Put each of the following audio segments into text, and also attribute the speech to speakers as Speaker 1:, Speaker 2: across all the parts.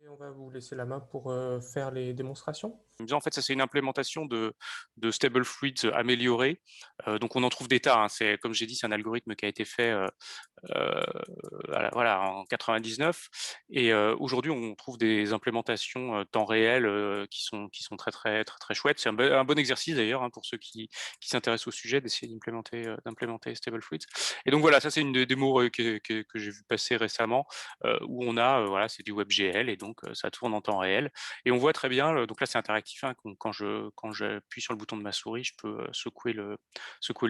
Speaker 1: Et on va vous laisser la main pour faire les démonstrations.
Speaker 2: En fait, ça c'est une implémentation de Stable Fluids améliorée. Donc on en trouve des tas, hein. C'est comme j'ai dit, c'est un algorithme qui a été fait, voilà, en 99 et aujourd'hui on trouve des implémentations, temps réel, qui sont très chouettes. C'est un bon exercice d'ailleurs, hein, pour ceux qui s'intéressent au sujet d'essayer d'implémenter Stable Fluids et donc voilà, ça c'est une des démos, que j'ai vu passer récemment, où on a, voilà, c'est du WebGL et donc ça tourne en temps réel et on voit très bien, donc là c'est interactif, hein, quand j'appuie sur le bouton de ma souris, je peux, secouer le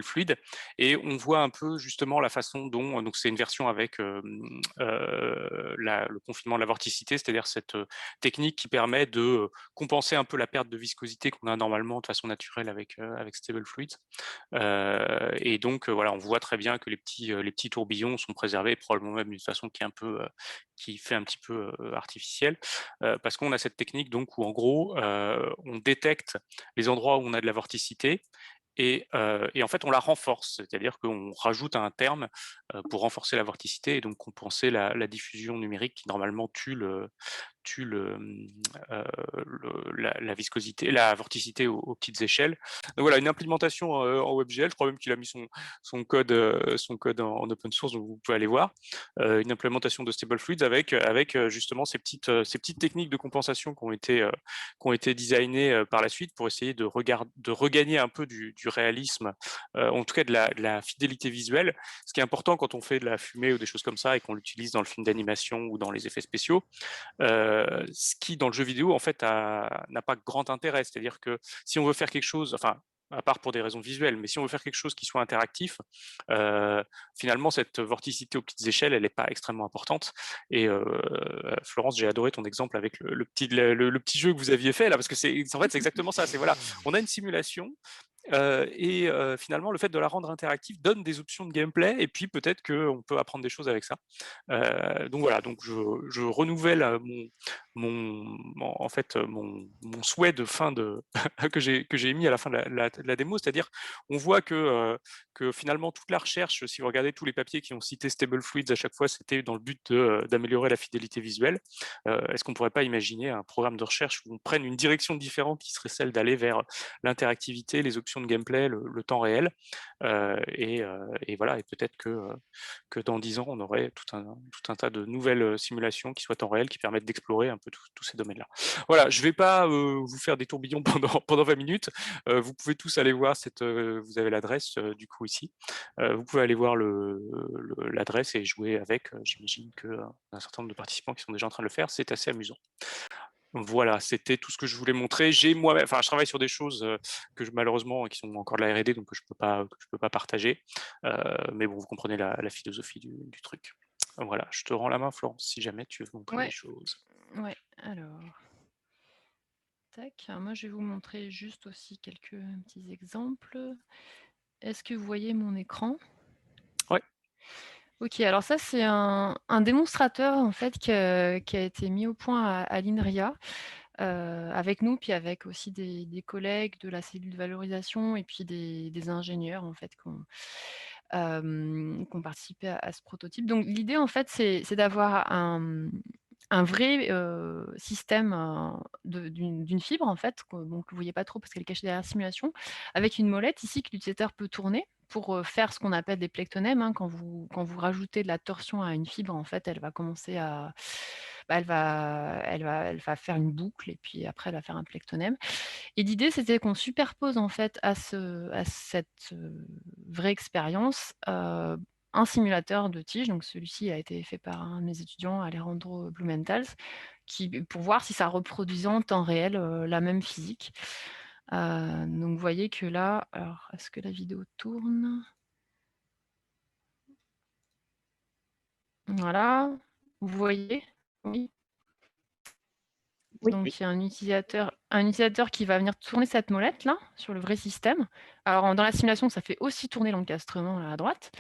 Speaker 2: fluide et on voit un peu justement la façon dont donc c'est une version avec, le confinement de la vorticité, c'est-à-dire cette, technique qui permet de, compenser un peu la perte de viscosité qu'on a normalement de façon naturelle avec Stable Fluids. Et donc, voilà, on voit très bien que les petits tourbillons sont préservés, probablement même d'une façon qui est un peu, qui fait un petit peu, artificielle, parce qu'on a cette technique donc où en gros, on détecte les endroits où on a de la vorticité et en fait on la renforce. C'est-à-dire qu'on rajoute un terme, pour renforcer la vorticité et donc compenser la diffusion numérique qui normalement tue la viscosité, la vorticité aux petites échelles. Donc voilà, une implémentation en WebGL. Je crois même qu'il a mis son code en open source, donc vous pouvez aller voir. Une implémentation de Stable Fluids avec justement ces petites techniques de compensation qui ont été designées par la suite pour essayer de regagner un peu du réalisme, en tout cas de la fidélité visuelle. Ce qui est important quand on fait de la fumée ou des choses comme ça et qu'on l'utilise dans le film d'animation ou dans les effets spéciaux, ce qui dans le jeu vidéo en fait n'a pas grand intérêt. C'est-à-dire que si on veut faire quelque chose, enfin à part pour des raisons visuelles, mais si on veut faire quelque chose qui soit interactif, finalement cette vorticité aux petites échelles, elle n'est pas extrêmement importante. Et Florence, j'ai adoré ton exemple avec le petit jeu que vous aviez fait là, parce que en fait c'est exactement ça. C'est voilà, on a une simulation et finalement, le fait de la rendre interactive donne des options de gameplay et puis peut-être qu'on peut apprendre des choses avec ça. Donc voilà, donc je renouvelle, en fait, mon souhait de fin de que j'ai mis à la fin de la démo. C'est-à-dire, on voit que finalement toute la recherche, si vous regardez tous les papiers qui ont cité Stable Fluids à chaque fois, c'était dans le but d'améliorer la fidélité visuelle. Est-ce qu'on pourrait pas imaginer un programme de recherche où on prenne une direction différente qui serait celle d'aller vers l'interactivité, les options de gameplay, le temps réel. Et voilà, et peut-être que dans 10 ans, on aurait tout un tas de nouvelles simulations qui soient temps réel, qui permettent d'explorer un peu tous ces domaines-là. Voilà, je ne vais pas vous faire des tourbillons pendant 20 minutes. Vous pouvez tous aller voir vous avez l'adresse du coup ici. Vous pouvez aller voir l'adresse et jouer avec. J'imagine qu'il y a un certain nombre de participants qui sont déjà en train de le faire. C'est assez amusant. Voilà, c'était tout ce que je voulais montrer. Enfin, je travaille sur des choses malheureusement qui sont encore de la R&D, donc que je peux pas partager. Mais bon, vous comprenez la philosophie du truc. Voilà, je te rends la main, Florence, si jamais tu veux montrer des
Speaker 3: Ouais,
Speaker 2: choses.
Speaker 3: ouais. Alors, tac. Alors moi, je vais vous montrer juste aussi quelques petits exemples. Est-ce que vous voyez mon écran?
Speaker 2: Ouais.
Speaker 3: Ok, alors ça, c'est un démonstrateur en fait qui a été mis au point à l'INRIA avec nous, puis avec aussi des collègues de la cellule de valorisation et puis des ingénieurs en fait qui ont participé à ce prototype. Donc l'idée en fait, c'est d'avoir un vrai système d'une fibre en fait, que vous ne voyez pas trop parce qu'elle est cachée derrière la simulation, avec une molette ici que l'utilisateur peut tourner pour faire ce qu'on appelle des plectonèmes, hein. Quand vous rajoutez de la torsion à une fibre, en fait, elle va commencer à elle va faire une boucle et puis après elle va faire un plectonème. Et l'idée, c'était qu'on superpose en fait à cette vraie expérience, un simulateur de tige. Donc celui-ci a été fait par un de mes étudiants, Alejandro Blumentals, pour voir si ça reproduisait en temps réel, la même physique. Donc vous voyez que là, alors est-ce que la vidéo tourne? Voilà, vous voyez? Oui.
Speaker 1: Oui.
Speaker 3: Donc il y a un utilisateur qui va venir tourner cette molette-là, sur le vrai système. Alors dans la simulation, ça fait aussi tourner l'encastrement là à droite.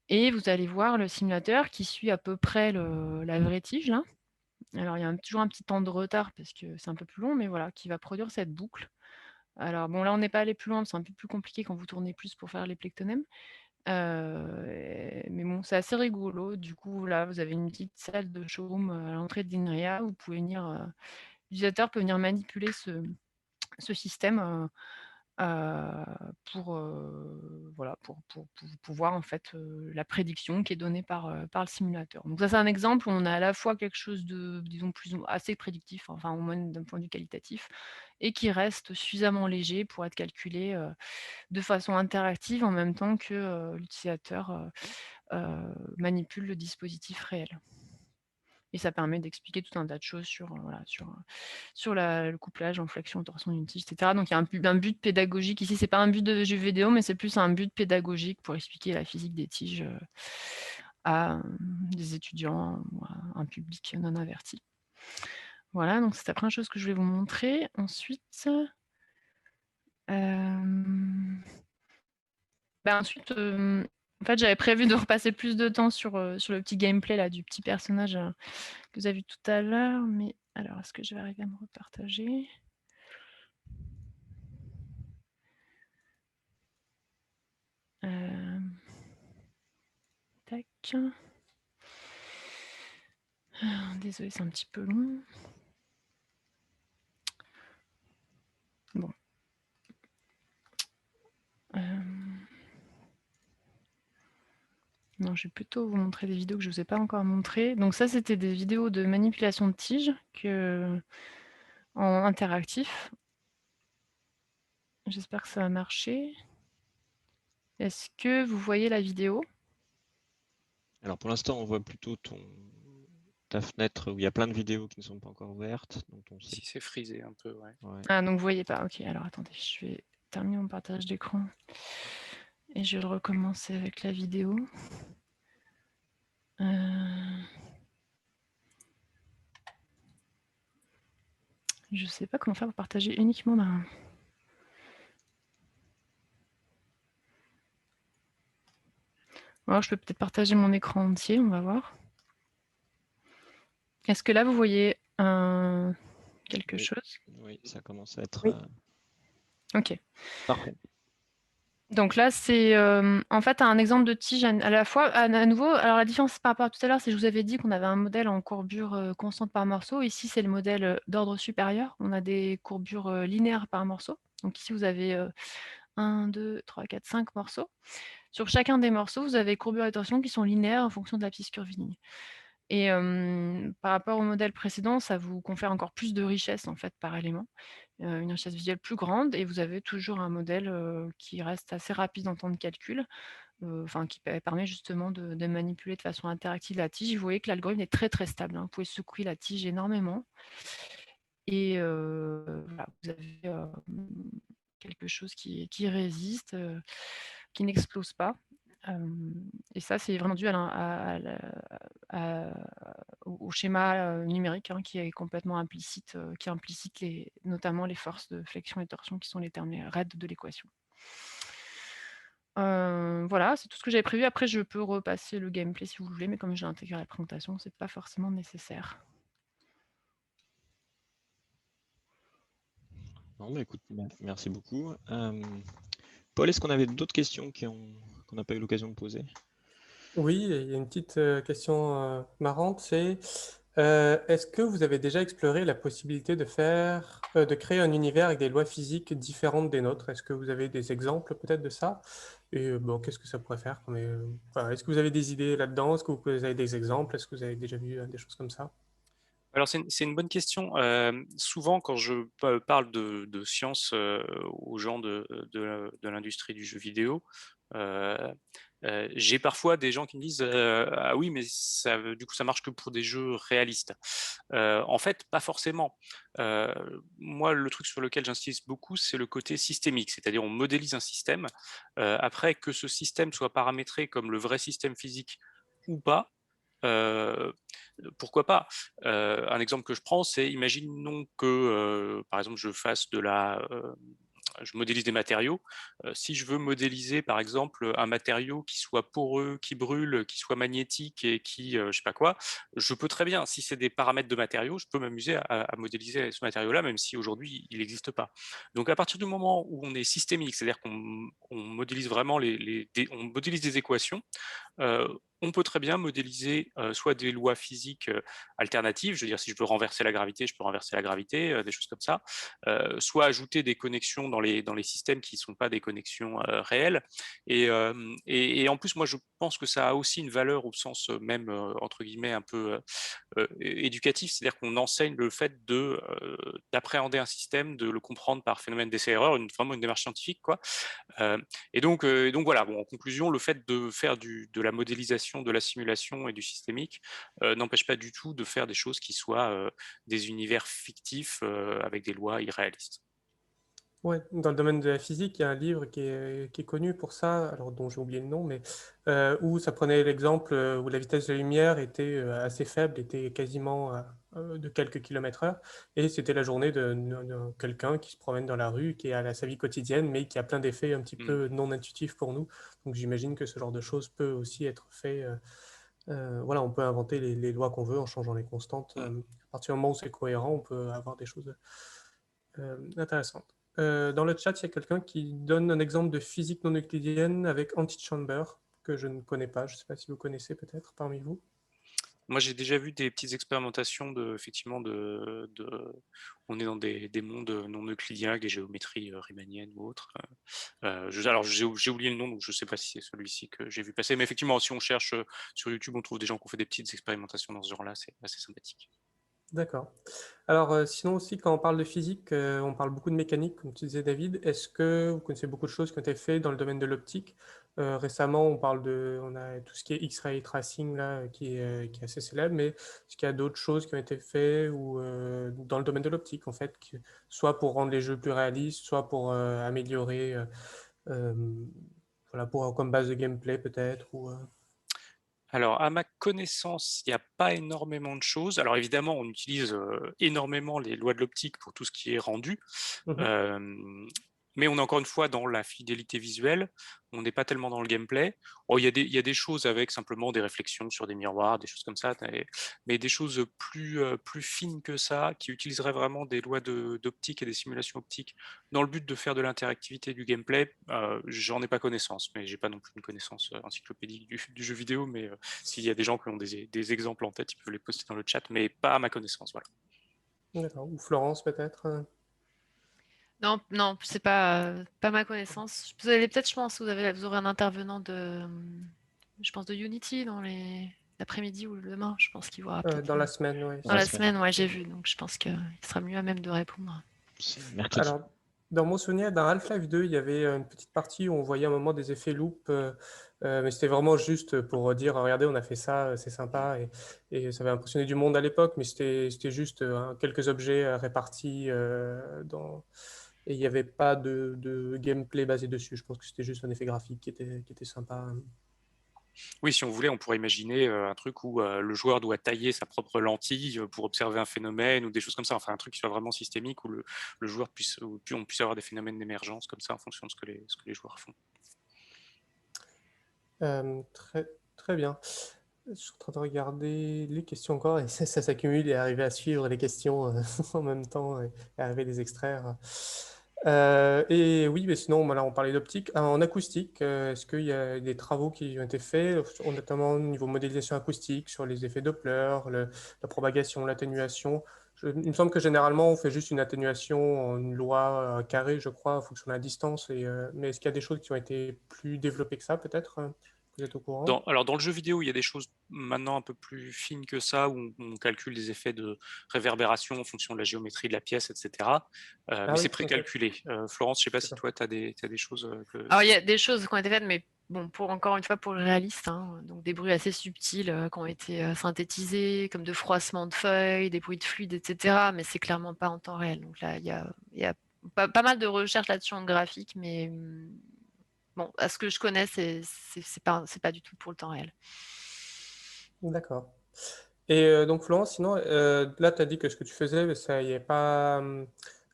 Speaker 3: Et vous allez voir le simulateur qui suit à peu près la vraie tige là. Alors il y a toujours un petit temps de retard parce que c'est un peu plus long, mais voilà, qui va produire cette boucle. Alors bon, là on n'est pas allé plus loin, c'est un peu plus compliqué quand vous tournez plus pour faire les plectonèmes. Mais bon, donc c'est assez rigolo. Du coup, là, vous avez une petite salle de showroom à l'entrée de l'INRIA. Vous pouvez venir, l'utilisateur peut venir manipuler ce système pour, voilà, pour pouvoir en fait la prédiction qui est donnée par le simulateur. Donc ça, c'est un exemple où on a à la fois quelque chose de, disons, assez prédictif, enfin au moins d'un point de vue qualitatif, et qui reste suffisamment léger pour être calculé de façon interactive en même temps que l'utilisateur manipule le dispositif réel. Et ça permet d'expliquer tout un tas de choses sur, voilà, sur le couplage en flexion, torsion d'une tige, etc. Donc il y a un but pédagogique. Ici, c'est pas un but de jeu vidéo, mais c'est plus un but pédagogique pour expliquer la physique des tiges à des étudiants ou à un public non averti. Voilà, donc c'est la première chose que je voulais vous montrer. Ensuite, en fait, j'avais prévu de repasser plus de temps sur le petit gameplay là, du petit personnage que vous avez vu tout à l'heure, mais alors, est-ce que je vais arriver à me repartager? Tac. Désolée, c'est un petit peu long. Bon. Non, je vais plutôt vous montrer des vidéos que je ne vous ai pas encore montrées. Donc ça, c'était des vidéos de manipulation de tiges en interactif. J'espère que ça va marcher. Est-ce que vous voyez la vidéo?
Speaker 4: Alors pour l'instant, on voit plutôt ta fenêtre où il y a plein de vidéos qui ne sont pas encore ouvertes. Dont on sait.
Speaker 2: Si c'est frisé un peu, ouais.
Speaker 4: Ouais.
Speaker 3: Ah, donc vous voyez pas. Ok, alors attendez, je vais terminer mon partage d'écran. Et je vais le recommencer avec la vidéo. Je ne sais pas comment faire pour partager uniquement d'un... Alors, je peux peut-être partager mon écran entier, on va voir. Est-ce que là, vous voyez quelque chose?
Speaker 4: Oui, ça commence à être...
Speaker 3: Oui. Ok.
Speaker 4: Parfait.
Speaker 3: Donc là, c'est en fait un exemple de tige à la fois, à nouveau. Alors la différence par rapport à tout à l'heure, c'est que je vous avais dit qu'on avait un modèle en courbure constante par morceau. Ici, c'est le modèle d'ordre supérieur. On a des courbures linéaires par morceau. Donc ici, vous avez 1, 2, 3, 4, 5 morceaux. Sur chacun des morceaux, vous avez courbures et torsions qui sont linéaires en fonction de la piste curviligne. Et par rapport au modèle précédent, ça vous confère encore plus de richesse en fait par élément, une richesse visuelle plus grande, et vous avez toujours un modèle qui reste assez rapide en temps de calcul, qui permet justement de manipuler de façon interactive la tige. Vous voyez que l'algorithme est très très stable, hein. Vous pouvez secouer la tige énormément, et voilà, vous avez quelque chose qui résiste, qui n'explose pas. Et ça, c'est vraiment dû au schéma numérique, hein, qui est complètement implicite, qui implicite notamment les forces de flexion et torsion, qui sont les termes raides de l'équation. Voilà, c'est tout ce que j'avais prévu. Après, je peux repasser le gameplay si vous voulez, mais comme je l'ai intégré à la présentation, c'est pas forcément nécessaire.
Speaker 4: Non, mais écoute, merci beaucoup. Paul, est-ce qu'on avait d'autres questions qu'on n'a pas eu l'occasion de poser?
Speaker 1: Oui, il y a une petite question marrante, c'est est-ce que vous avez déjà exploré la possibilité de créer un univers avec des lois physiques différentes des nôtres? Est-ce que vous avez des exemples peut-être de ça? Et bon, qu'est-ce que ça pourrait faire? Voilà, est-ce que vous avez des idées là-dedans? Est-ce que vous avez des exemples? Est-ce que vous avez déjà vu des choses comme ça?
Speaker 2: Alors, c'est une bonne question. Souvent, quand je parle de science aux gens de l'industrie du jeu vidéo, j'ai parfois des gens qui me disent ah oui, mais du coup, ça marche que pour des jeux réalistes. En fait, pas forcément. Moi, le truc sur lequel j'insiste beaucoup, c'est le côté systémique, c'est-à-dire on modélise un système. Après, que ce système soit paramétré comme le vrai système physique ou pas, pourquoi pas. Un exemple que je prends, c'est imaginons que, par exemple, je modélise des matériaux. Si je veux modéliser, par exemple, un matériau qui soit poreux, qui brûle, qui soit magnétique et qui, je sais pas quoi, je peux très bien, si c'est des paramètres de matériaux, je peux m'amuser à modéliser ce matériau-là, même si aujourd'hui, il n'existe pas. Donc, à partir du moment où on est systémique, c'est-à-dire qu'on modélise vraiment on modélise des équations, on peut très bien modéliser soit des lois physiques alternatives, je veux dire, si je veux renverser la gravité, je peux renverser la gravité, des choses comme ça, soit ajouter des connexions dans les systèmes qui ne sont pas des connexions réelles. Et en plus, moi, je pense que ça a aussi une valeur au sens même, entre guillemets, un peu éducatif, c'est-à-dire qu'on enseigne le fait d'appréhender un système, de le comprendre par phénomène d'essai-erreur, vraiment une démarche scientifique, quoi. Et donc voilà, bon, en conclusion, le fait de faire de la modélisation, de la simulation et du systémique n'empêche pas du tout de faire des choses qui soient des univers fictifs avec des lois irréalistes.
Speaker 1: Ouais, dans le domaine de la physique, il y a un livre qui est connu pour ça, alors dont j'ai oublié le nom, mais où ça prenait l'exemple où la vitesse de la lumière était assez faible, était quasiment de quelques kilomètres heure, et c'était la journée de quelqu'un qui se promène dans la rue, qui a sa vie quotidienne, mais qui a plein d'effets un petit peu non intuitifs pour nous. Donc j'imagine que ce genre de choses peut aussi être fait. Voilà, on peut inventer les lois qu'on veut en changeant les constantes. À partir du moment où c'est cohérent, on peut avoir des choses intéressantes. Dans le chat, il y a quelqu'un qui donne un exemple de physique non euclidienne avec antichamber, que je ne connais pas. Je ne sais pas si vous connaissez peut-être parmi vous.
Speaker 2: Moi, j'ai déjà vu des petites expérimentations effectivement, on est dans des mondes non euclidiens avec des géométries riemanniennes ou autres. Alors, j'ai oublié le nom, donc je ne sais pas si c'est celui-ci que j'ai vu passer. Mais effectivement, si on cherche sur YouTube, on trouve des gens qui ont fait des petites expérimentations dans ce genre-là. C'est assez sympathique.
Speaker 1: D'accord. Alors, sinon aussi, quand on parle de physique, on parle beaucoup de mécanique, comme tu disais, David. Est-ce que vous connaissez beaucoup de choses qui ont été faites dans le domaine de l'optique? Récemment, on a tout ce qui est X-ray tracing là, qui est assez célèbre, mais est-ce qu'il y a d'autres choses qui ont été faites ou dans le domaine de l'optique, en fait, soit pour rendre les jeux plus réalistes, soit pour améliorer, euh, voilà, comme base de gameplay peut-être, ou
Speaker 2: Alors, à ma connaissance, il n'y a pas énormément de choses. Alors, évidemment, on utilise énormément les lois de l'optique pour tout ce qui est rendu.
Speaker 1: Mhm.
Speaker 2: Mais on est encore une fois dans la fidélité visuelle, on n'est pas tellement dans le gameplay. Oh, il y a des choses avec simplement des réflexions sur des miroirs, des choses comme ça, mais des choses plus fines que ça, qui utiliseraient vraiment des lois d'optique et des simulations optiques dans le but de faire de l'interactivité et du gameplay, j'en ai pas connaissance, mais j'ai pas non plus une connaissance encyclopédique du jeu vidéo, mais s'il y a des gens qui ont des exemples en tête, ils peuvent les poster dans le chat, mais pas à ma connaissance, voilà.
Speaker 1: D'accord. Ou Florence peut-être.
Speaker 3: Non, non, c'est pas ma connaissance. Vous allez peut-être, je pense, vous aurez un intervenant je pense de Unity dans l'après-midi ou le demain. Je pense qu'il vous aura peut-être
Speaker 1: Dans la semaine, oui.
Speaker 3: dans la semaine. Ouais, j'ai vu, donc je pense qu'il sera mieux à même de répondre.
Speaker 4: C'est mercredi.
Speaker 1: Alors, dans mon souvenir, dans Half-Life 2, il y avait une petite partie où on voyait à un moment des effets loop, mais c'était vraiment juste pour dire, regardez, on a fait ça, c'est sympa, et ça avait impressionné du monde à l'époque, mais c'était juste quelques objets répartis et il n'y avait pas de gameplay basé dessus. Je pense que c'était juste un effet graphique qui était sympa.
Speaker 2: Oui, si on voulait, on pourrait imaginer un truc où le joueur doit tailler sa propre lentille pour observer un phénomène ou des choses comme ça. Enfin, un truc qui soit vraiment systémique où le joueur on puisse avoir des phénomènes d'émergence comme ça en fonction de ce que les joueurs font.
Speaker 1: Très, très bien. Je suis en train de regarder les questions encore et ça s'accumule et arriver à suivre les questions en même temps et arriver à les extraire. Et oui, mais sinon, voilà, on parlait d'optique. En acoustique, est-ce qu'il y a des travaux qui ont été faits, notamment au niveau modélisation acoustique, sur les effets Doppler, la propagation, l'atténuation? Il me semble que généralement, on fait juste une atténuation en une loi carrée, je crois, en fonction de la distance. Mais est-ce qu'il y a des choses qui ont été plus développées que ça, peut-être? Vous êtes au courant?
Speaker 2: Alors, dans le jeu vidéo, il y a des choses maintenant un peu plus fines que ça, où on calcule des effets de réverbération en fonction de la géométrie de la pièce, etc.
Speaker 1: Ah
Speaker 2: Mais
Speaker 1: oui,
Speaker 2: c'est
Speaker 1: ok.
Speaker 2: précalculé. Florence, je ne sais pas si
Speaker 1: D'accord.
Speaker 2: toi, tu as des choses
Speaker 3: Alors, il y a des choses qui ont été faites, mais bon, encore une fois, pour le réaliste, hein, donc des bruits assez subtils qui ont été synthétisés, comme de froissement de feuilles, des bruits de fluide, etc. Mais c'est clairement pas en temps réel. Donc là, il y a pas mal de recherches là-dessus en graphique, mais bon, à ce que je connais, c'est pas du tout pour le temps réel.
Speaker 1: D'accord. Et donc, Florence, sinon, là, tu as dit que ce que tu faisais, ça y est pas.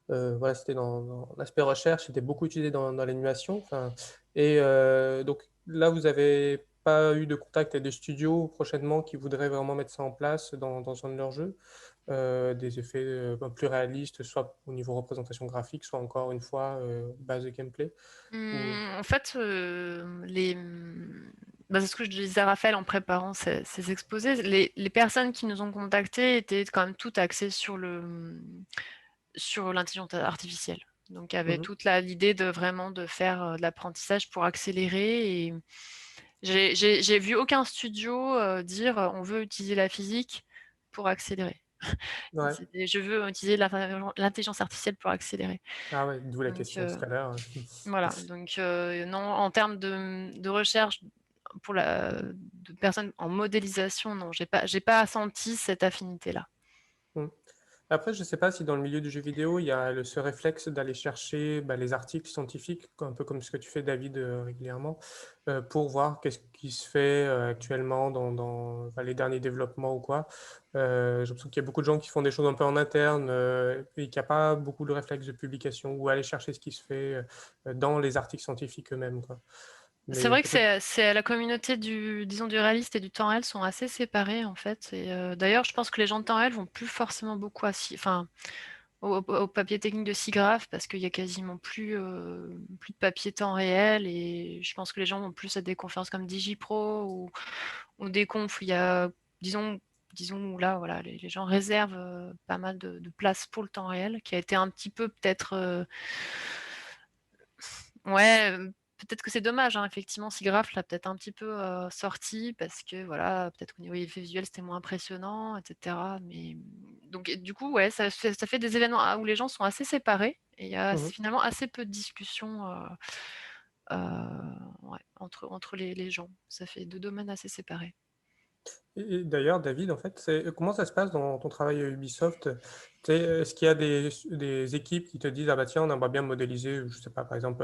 Speaker 1: Voilà, c'était dans l'aspect recherche, c'était beaucoup utilisé dans l'animation. Enfin, et donc, là, vous n'avez pas eu de contact avec des studios prochainement qui voudraient vraiment mettre ça en place dans un de leurs jeux. des effets plus réalistes, soit au niveau représentation graphique, soit encore une fois base de gameplay?
Speaker 3: En fait, c'est ce que je disais à Raphaël en préparant ces exposés. Les personnes qui nous ont contactés étaient quand même toutes axées sur l'intelligence artificielle. Donc, il y avait toute l'idée de vraiment de faire de l'apprentissage pour accélérer. Et j'ai vu aucun studio dire on veut utiliser la physique pour accélérer.
Speaker 1: Ouais.
Speaker 3: Je veux utiliser l'intelligence artificielle pour accélérer.
Speaker 1: Ah ouais, d'où la
Speaker 3: Donc,
Speaker 1: question tout à l'heure.
Speaker 3: voilà, donc non, en termes de recherche de personnes en modélisation, non, j'ai pas senti cette affinité-là.
Speaker 1: Après, je ne sais pas si dans le milieu du jeu vidéo, il y a ce réflexe d'aller chercher les articles scientifiques, un peu comme ce que tu fais, David, régulièrement, pour voir qu'est-ce qui se fait actuellement dans les derniers développements ou quoi. J'ai l'impression qu'il y a beaucoup de gens qui font des choses un peu en interne et qu'il n'y a pas beaucoup de réflexe de publication ou aller chercher ce qui se fait dans les articles scientifiques eux-mêmes, quoi.
Speaker 3: C'est
Speaker 1: Mais
Speaker 3: vrai que
Speaker 1: peut-être.
Speaker 3: c'est la communauté disons, du réaliste et du temps réel sont assez séparés en fait. Et d'ailleurs, je pense que les gens de temps réel vont plus forcément beaucoup au papier technique de SIGGRAPH parce qu'il y a quasiment plus de papier temps réel et je pense que les gens vont plus à des conférences comme DigiPro ou des confs où il y a, disons où là, voilà, les gens réservent pas mal de place pour le temps réel, qui a été un petit peu peut-être ouais, peut-être que c'est dommage, hein, effectivement, SIGGRAPH l'a peut-être un petit peu sorti parce que voilà, peut-être qu'au niveau effet visuel c'était moins impressionnant, etc. Mais donc du coup, ouais, ça fait des événements où les gens sont assez séparés et il y a finalement assez peu de discussions ouais, entre les gens. Ça fait deux domaines assez séparés.
Speaker 1: Et d'ailleurs, David, en fait, comment ça se passe dans ton travail à Ubisoft? Est-ce qu'il y a des équipes qui te disent, ah bah tiens, on aimerait bien modéliser, je sais pas, par exemple,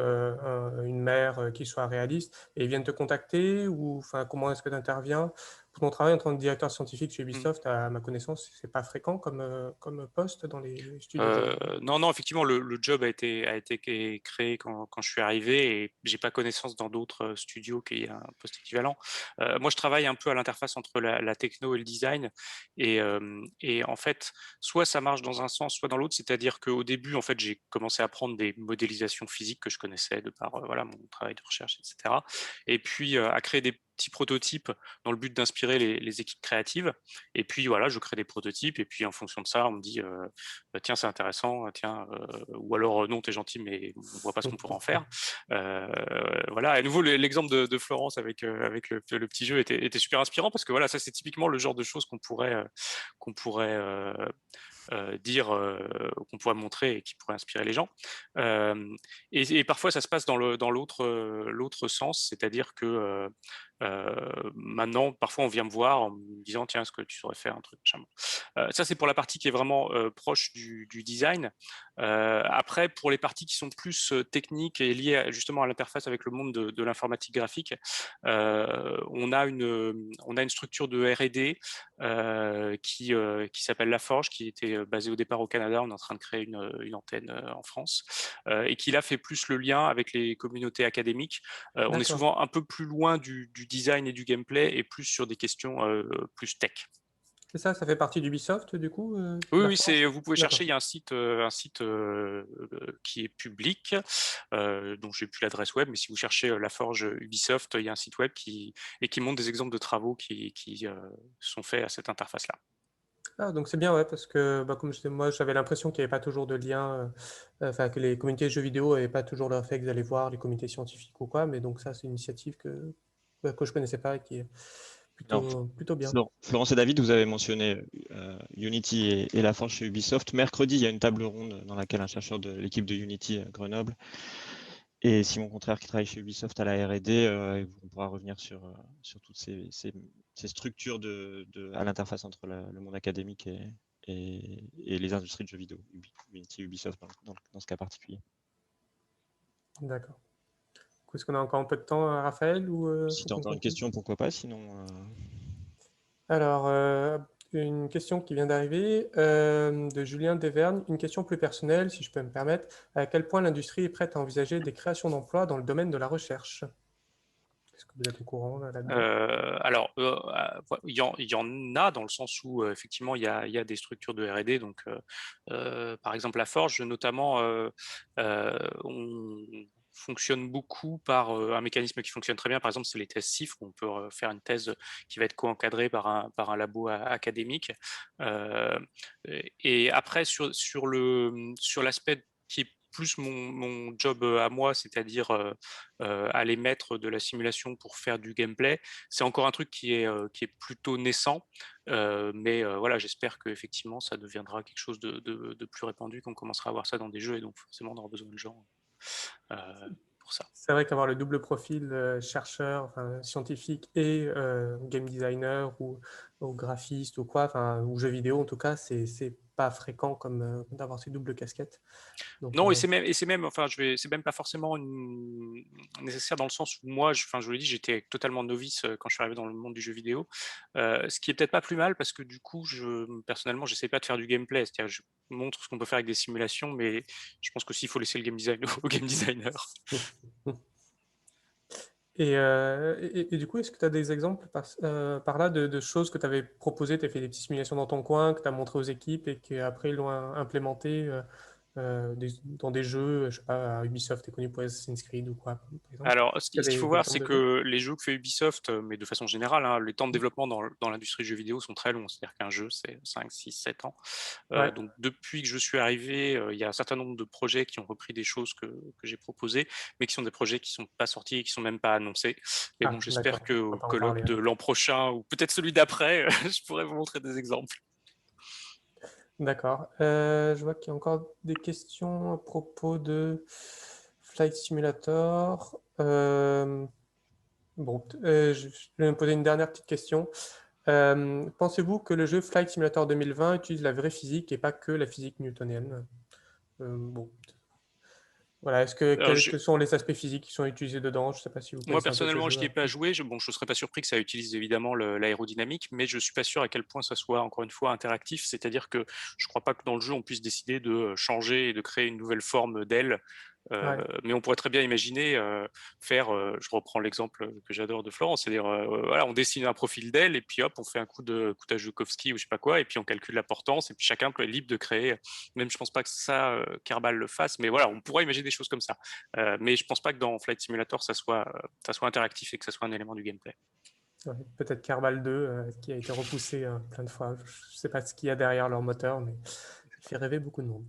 Speaker 1: une mer qui soit réaliste, et ils viennent te contacter, ou enfin, comment est-ce que tu interviens? Pour ton travail en tant que directeur scientifique chez Ubisoft, à ma connaissance, c'est pas fréquent comme poste dans les studios de jeux vidéo.
Speaker 2: Non, effectivement, le job a été créé quand je suis arrivé et j'ai pas connaissance dans d'autres studios qu'il y a un poste équivalent. Moi, je travaille un peu à l'interface entre la techno et le design et en fait, soit ça marche dans un sens, soit dans l'autre. C'est-à-dire qu'au début, en fait, j'ai commencé à apprendre des modélisations physiques que je connaissais de par voilà mon travail de recherche, etc. Et puis à créer des petits prototypes dans le but d'inspirer les équipes créatives. Et puis voilà, je crée des prototypes et puis en fonction de ça, on me dit tiens, c'est intéressant, tiens, ou alors non, t'es gentil, mais on voit pas ce qu'on pourrait en faire. Voilà, à nouveau, l'exemple de Florence avec le petit jeu était super inspirant parce que voilà, ça c'est typiquement le genre de choses qu'on pourrait dire, qu'on pourrait montrer et qui pourrait inspirer les gens. Et parfois, ça se passe dans l'autre sens, c'est-à-dire que maintenant, parfois, on vient me voir en me disant tiens, est-ce que tu saurais faire un truc machin. Ça, c'est pour la partie qui est vraiment proche du design. Après, pour les parties qui sont plus techniques et liées justement à l'interface avec le monde de l'informatique graphique, on a une structure de R&D qui s'appelle La Forge, qui était basée au départ au Canada. On est en train de créer une antenne en France et qui là fait plus le lien avec les communautés académiques. On est souvent un peu plus loin du design et du gameplay et plus sur des questions plus tech.
Speaker 1: C'est ça, ça fait partie d'Ubisoft, du coup,
Speaker 2: Oui,
Speaker 1: France?
Speaker 2: vous pouvez
Speaker 1: D'accord.
Speaker 2: chercher, il y a un site qui est public, dont j'ai plus l'adresse web, mais si vous cherchez La Forge Ubisoft, il y a un site web qui montre des exemples de travaux qui sont faits à cette interface-là.
Speaker 1: Ah, donc c'est bien, ouais, parce que comme je disais, moi j'avais l'impression qu'il n'y avait pas toujours de lien, enfin que les communautés de jeux vidéo n'avaient pas toujours le réflexe d'aller voir les comités scientifiques ou quoi, mais donc ça c'est une initiative que je connaissais pas et qui est
Speaker 4: Alors,
Speaker 1: plutôt bien.
Speaker 4: Florence et David, vous avez mentionné Unity et La Forge chez Ubisoft. Mercredi, il y a une table ronde dans laquelle un chercheur de l'équipe de Unity à Grenoble et Simon Contraire qui travaille chez Ubisoft à la R&D, on pourra revenir sur toutes ces structures à l'interface entre le monde académique et les industries de jeux vidéo, Unity, Ubisoft dans ce cas particulier.
Speaker 1: D'accord. Est-ce qu'on a encore un peu de temps, Raphaël, ou
Speaker 4: Si
Speaker 1: faut
Speaker 4: tu as
Speaker 1: qu'on
Speaker 4: encore une
Speaker 1: conclue?
Speaker 4: question, pourquoi pas, sinon...
Speaker 1: Alors, une question qui vient d'arriver de Julien Desvergnes, une question plus personnelle, si je peux me permettre. À quel point l'industrie est prête à envisager des créations d'emplois dans le domaine de la recherche? vous êtes au courant là-dedans?
Speaker 2: Alors, il y en a dans le sens où effectivement il y a des structures de R&D. Donc, par exemple, la Forge, notamment, on fonctionne beaucoup par un mécanisme qui fonctionne très bien. Par exemple, c'est les thèses CIFRE, où on peut faire une thèse qui va être co-encadrée par un labo académique. Et après, sur l'aspect qui est plus mon job à moi, c'est-à-dire aller mettre de la simulation pour faire du gameplay, c'est encore un truc qui est plutôt naissant, mais voilà, j'espère qu'effectivement ça deviendra quelque chose de plus répandu, qu'on commencera à voir ça dans des jeux, et donc forcément on aura besoin de gens pour ça.
Speaker 1: C'est vrai qu'avoir le double profil chercheur, scientifique et game designer ou graphiste ou quoi, ou jeu vidéo en tout cas, c'est pas fréquent comme d'avoir ces doubles casquettes. Donc,
Speaker 2: Non, et c'est même, enfin, c'est même pas forcément nécessaire, dans le sens où moi, je vous l'ai dit, j'étais totalement novice quand je suis arrivé dans le monde du jeu vidéo, ce qui est peut-être pas plus mal, parce que du coup, personnellement, j'essaie pas de faire du gameplay, c'est-à-dire je montre ce qu'on peut faire avec des simulations, mais je pense qu'aussi il faut laisser le game design au game designer.
Speaker 1: Et du coup, est-ce que tu as des exemples par là de choses que tu avais proposées, tu as fait des petites simulations dans ton coin, que tu as montré aux équipes et qu'après ils l'ont implémenté dans des jeux, je sais pas, Ubisoft est connu pour Assassin's Creed ou quoi, par exemple?
Speaker 2: Alors, ce
Speaker 1: Tu as
Speaker 2: qu'il faut
Speaker 1: des
Speaker 2: voir,
Speaker 1: exemples
Speaker 2: c'est
Speaker 1: de jeux?
Speaker 2: que les jeux que fait Ubisoft, mais de façon générale, hein, les temps de développement dans l'industrie du jeu vidéo sont très longs. C'est-à-dire qu'un jeu, c'est 5, 6, 7 ans.
Speaker 1: Ouais.
Speaker 2: Donc, depuis que je suis arrivé, il y a un certain nombre de projets qui ont repris des choses que j'ai proposées, mais qui sont des projets qui ne sont pas sortis et qui ne sont même pas annoncés. Mais bon,
Speaker 1: Ah,
Speaker 2: j'espère
Speaker 1: d'accord, on
Speaker 2: qu'au
Speaker 1: va pas en
Speaker 2: colloque
Speaker 1: parler
Speaker 2: de
Speaker 1: alors.
Speaker 2: l'an prochain, ou peut-être celui d'après, je pourrais vous montrer des exemples.
Speaker 1: D'accord. Je vois qu'il y a encore des questions à propos de Flight Simulator. Bon, je vais me poser une dernière petite question. Pensez-vous que le jeu Flight Simulator 2020 utilise la vraie physique et pas que la physique newtonienne? Bon, voilà.
Speaker 2: Alors,
Speaker 1: Quels sont les aspects physiques qui sont utilisés dedans? Je ne sais pas si vous
Speaker 2: moi,
Speaker 1: connaissez un peu ce
Speaker 2: personnellement, je
Speaker 1: jeu.
Speaker 2: n'y ai pas joué. Je ne serais pas surpris que ça utilise évidemment l'aérodynamique, mais je ne suis pas sûr à quel point ça soit, encore une fois, interactif. C'est-à-dire que je ne crois pas que dans le jeu, on puisse décider de changer et de créer une nouvelle forme d'aile.
Speaker 1: Ouais.
Speaker 2: Mais on pourrait très bien imaginer faire, je reprends l'exemple que j'adore de Florence, c'est-à-dire, voilà, on dessine un profil d'aile et puis hop, on fait un coup à Joukovski ou je sais pas quoi, et puis on calcule la portance, et puis chacun peut être libre de créer. Même je pense pas que ça, Kerbal le fasse, mais voilà, on pourrait imaginer des choses comme ça. Mais je pense pas que dans Flight Simulator, ça soit interactif et que ça soit un élément du gameplay.
Speaker 1: Ouais, peut-être Kerbal 2 qui a été repoussé plein de fois. Je ne sais pas ce qu'il y a derrière leur moteur, mais ça fait rêver beaucoup de monde.